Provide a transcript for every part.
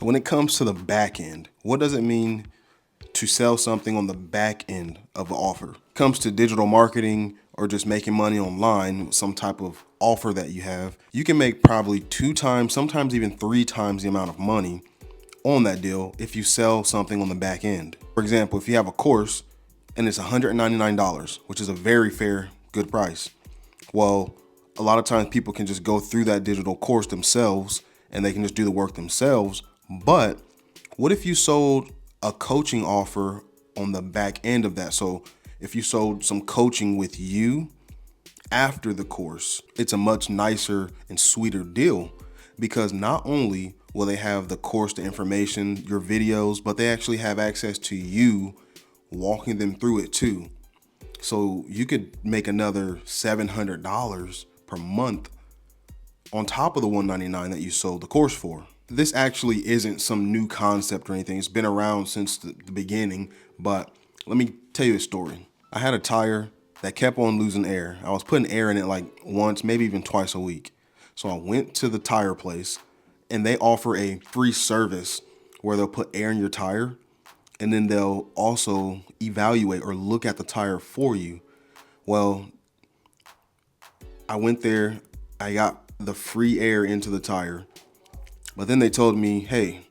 When it comes to the back end, what does it mean to sell something on the back end of an offer? It comes to digital marketing or just making money online with some type of offer that you have, you can make probably 2 times, sometimes even 3 times the amount of money on that deal if you sell something on the back end. For example, if you have a course and it's $199, which is a very fair, good price. Well, a lot of times people can just go through that digital course themselves and they can just do the work themselves. But what if you sold a coaching offer on the back end of that? So if you sold some coaching with you after the course, it's a much nicer and sweeter deal, because not only will they have the course, the information, your videos, but they actually have access to you walking them through it too. So you could make another $700 per month on top of the $199 that you sold the course for. This actually isn't some new concept or anything. It's been around since the beginning, but let me tell you a story. I had a tire that kept on losing air. I was putting air in it like once, maybe even twice a week. So I went to the tire place and they offer a free service where they'll put air in your tire and then they'll also evaluate or look at the tire for you. Well, I went there, I got the free air into the tire, but then they told me, hey,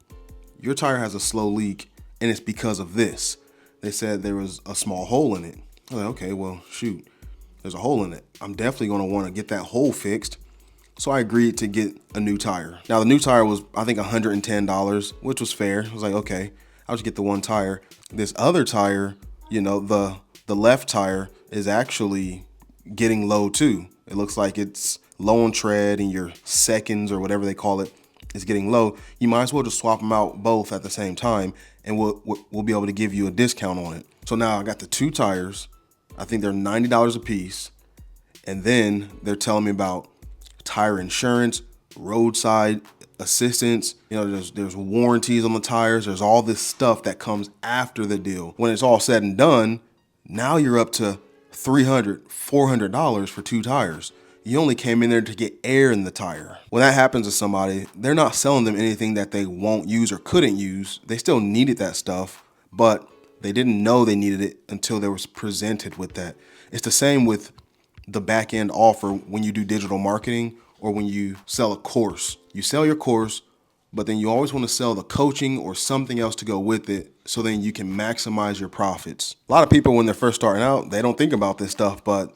your tire has a slow leak and it's because of this. They said there was a small hole in it. I was like, okay, well, shoot, there's a hole in it. I'm definitely gonna wanna get that hole fixed. So I agreed to get a new tire. Now the new tire was, I think, $110, which was fair. I was like, okay, I'll just get the one tire. This other tire, you know, the left tire is actually getting low too. It looks like it's low on tread and your seconds or whatever they call it is getting low. You might as well just swap them out both at the same time and we'll be able to give you a discount on it. So now I got the 2 tires. I think they're $90 a piece. And then they're telling me about tire insurance, roadside assistance. You know, there's warranties on the tires. There's all this stuff that comes after the deal. When it's all said and done, now you're up to $300, $400 for 2 tires. You only came in there to get air in the tire. When that happens to somebody, they're not selling them anything that they won't use or couldn't use. They still needed that stuff, but they didn't know they needed it until they was presented with that. It's the same with the back end offer when you do digital marketing or when you sell a course. You sell your course, but then you always want to sell the coaching or something else to go with it so then you can maximize your profits. A lot of people, when they're first starting out, they don't think about this stuff, but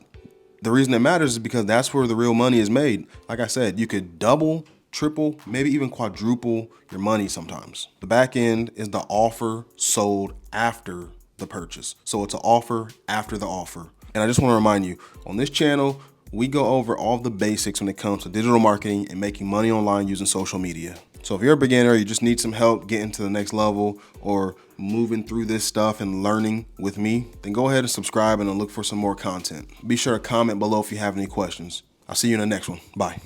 the reason it matters is because that's where the real money is made. Like I said, you could double, triple, maybe even quadruple your money sometimes. The back end is the offer sold after the purchase. So it's an offer after the offer. And I just want to remind you, on this channel, we go over all the basics when it comes to digital marketing and making money online using social media. So if you're a beginner, you just need some help getting to the next level or moving through this stuff and learning with me, then go ahead and subscribe and look for some more content. Be sure to comment below if you have any questions. I'll see you in the next one. Bye.